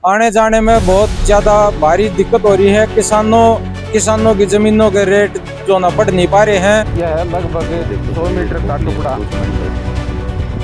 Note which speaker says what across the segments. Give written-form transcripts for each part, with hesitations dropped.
Speaker 1: आने जाने में बहुत ज्यादा भारी दिक्कत हो रही है। किसानों की जमीनों के रेट जो ना बढ़ नहीं पा रहे हैं।
Speaker 2: यह है लगभग 100 मीटर का टुकड़ा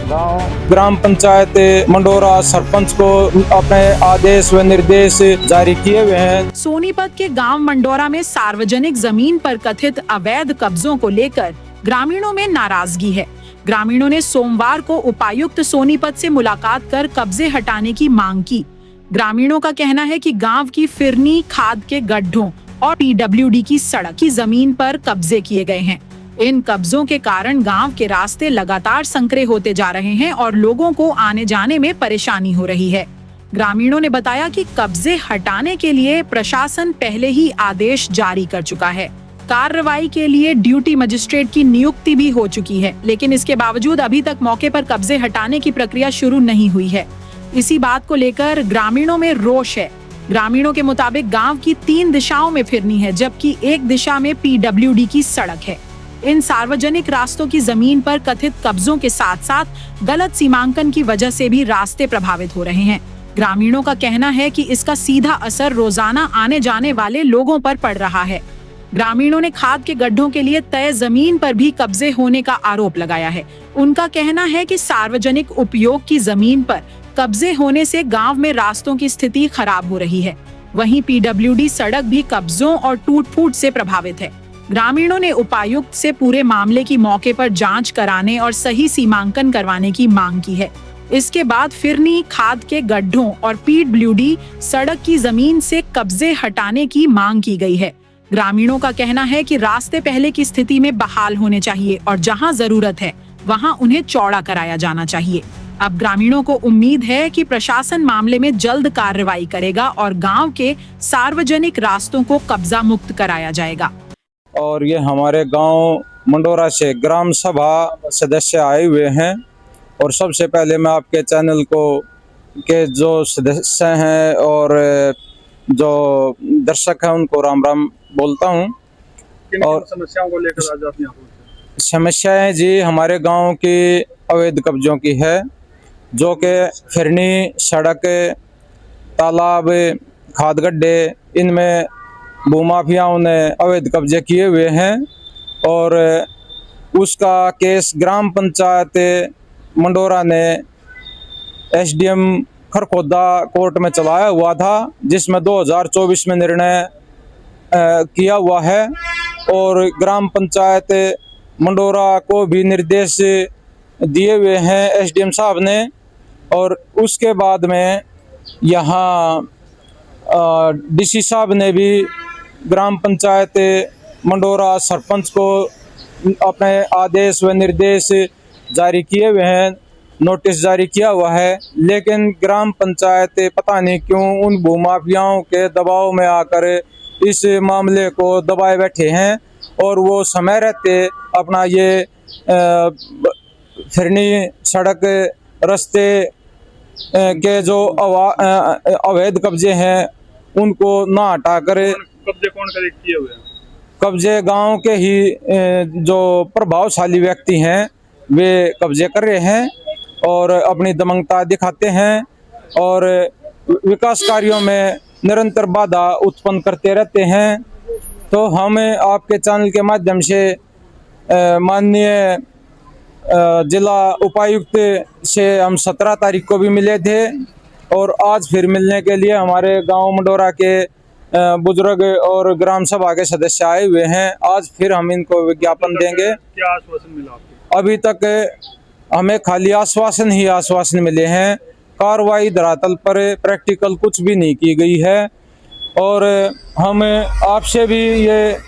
Speaker 2: गांव।
Speaker 1: ग्राम पंचायत मंडोरा सरपंच को अपने आदेश व निर्देश जारी किए हुए हैं।
Speaker 3: सोनीपत के गांव मंडोरा में सार्वजनिक जमीन पर कथित अवैध कब्जों को लेकर ग्रामीणों में नाराजगी है। ग्रामीणों ने सोमवार को उपायुक्त सोनीपत से मुलाकात कर कब्जे हटाने की मांग की। ग्रामीणों का कहना है कि गांव की फिरनी खाद के गड्ढों और पीडब्ल्यूडी की सड़क की जमीन पर कब्जे किए गए हैं। इन कब्जों के कारण गांव के रास्ते लगातार संकरे होते जा रहे हैं और लोगों को आने जाने में परेशानी हो रही है। ग्रामीणों ने बताया कि कब्जे हटाने के लिए प्रशासन पहले ही आदेश जारी कर चुका है। कार्रवाई के लिए ड्यूटी मजिस्ट्रेट की नियुक्ति भी हो चुकी है, लेकिन इसके बावजूद अभी तक मौके पर कब्जे हटाने की प्रक्रिया शुरू नहीं हुई है। इसी बात को लेकर ग्रामीणों में रोष है। ग्रामीणों के मुताबिक गांव की 3 दिशाओं में फिरनी है, जबकि एक दिशा में पीडब्ल्यूडी की सड़क है। इन सार्वजनिक रास्तों की जमीन पर कथित कब्जों के साथ साथ गलत सीमांकन की वजह से भी रास्ते प्रभावित हो रहे हैं। ग्रामीणों का कहना है कि इसका सीधा असर रोजाना आने जाने वाले लोगों पर पड़ रहा है। ग्रामीणों ने खाद के गड्ढों के लिए तय जमीन पर भी कब्जे होने का आरोप लगाया है। उनका कहना है कि सार्वजनिक उपयोग की जमीन पर कब्जे होने से गांव में रास्तों की स्थिति खराब हो रही है। वहीं पीडब्ल्यूडी सड़क भी कब्जों और टूट-फूट से प्रभावित है। ग्रामीणों ने उपायुक्त से पूरे मामले की मौके पर जांच कराने और सही सीमांकन करवाने की मांग की है। इसके बाद फिरनी खाद के गड्ढों और पीडब्ल्यूडी सड़क की जमीन से कब्जे हटाने की मांग की गई है। ग्रामीणों का कहना है कि रास्ते पहले की स्थिति में बहाल होने चाहिए और जहां जरूरत है वहां उन्हें चौड़ा कराया जाना चाहिए। अब ग्रामीणों को उम्मीद है कि प्रशासन मामले में जल्द कार्रवाई करेगा और गांव के सार्वजनिक रास्तों को कब्जा मुक्त कराया जाएगा।
Speaker 1: और ये हमारे गांव मंडोरा से ग्राम सभा सदस्य आए हुए हैं और सबसे पहले मैं आपके चैनल को के जो सदस्य हैं और जो दर्शक हैं उनको राम राम बोलता हूं। और
Speaker 2: समस्याओं को लेकर आज आप यहाँ पर
Speaker 1: समस्याएं जी हमारे गांव की अवैध कब्जों की है, जो कि फिरनी सड़क, तालाब, खाद गड्ढे, इनमें भूमाफियाओं ने अवैध कब्जे किए हुए हैं। और उसका केस ग्राम पंचायत मंडोरा ने एसडीएम खरखोदा कोर्ट में चलाया हुआ था, जिसमें 2024 में निर्णय किया हुआ है। और ग्राम पंचायत मंडोरा को भी निर्देश दिए हुए हैं एसडीएम साहब ने। और उसके बाद में यहाँ डीसी साहब ने भी ग्राम पंचायत मंडोरा सरपंच को अपने आदेश व निर्देश जारी किए हुए हैं, नोटिस जारी किया हुआ है। लेकिन ग्राम पंचायत पता नहीं क्यों उन भूमाफियाओं के दबाव में आकर इस मामले को दबाए बैठे हैं और वो समय रहते अपना ये फिरनी सड़क रास्ते के जो अवैध कब्जे हैं उनको ना हटाकर
Speaker 2: कब्जे कौन किए हुए हैं?
Speaker 1: कब्जे गांव के ही जो प्रभावशाली व्यक्ति हैं वे कब्जे कर रहे हैं और अपनी दमंगता दिखाते हैं और विकास कार्यों में निरंतर बाधा उत्पन्न करते रहते हैं। तो हम आपके चैनल के माध्यम से माननीय जिला उपायुक्त से हम 17 तारीख को भी मिले थे और आज फिर मिलने के लिए हमारे गांव मंडोरा के बुजुर्ग और ग्राम सभा के सदस्य आए हुए हैं। आज फिर हम इनको विज्ञापन देंगे।
Speaker 2: क्या आश्वासन मिला आपको?
Speaker 1: अभी तक हमें खाली आश्वासन मिले हैं, कार्रवाई धरातल पर प्रैक्टिकल कुछ भी नहीं की गई है। और हम आपसे भी ये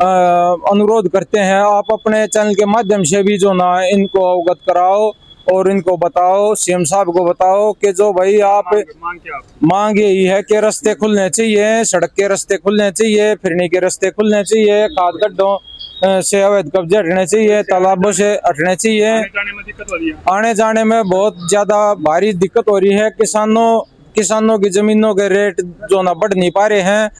Speaker 1: अनुरोध करते हैं, आप अपने चैनल के माध्यम से भी जो ना इनको अवगत कराओ और इनको बताओ, सीएम साहब को बताओ कि जो भाई आप मांग यही है कि रास्ते खुलने चाहिए, सड़क के रास्ते खुलने चाहिए, फिरनी के रास्ते खुलने चाहिए, खाद गड्ढों से अवैध कब्जे हटने चाहिए, तालाबों से हटने चाहिए। आने जाने में बहुत ज्यादा भारी दिक्कत हो रही है। किसानों की जमीनों के रेट जो ना बढ़ नहीं पा रहे हैं।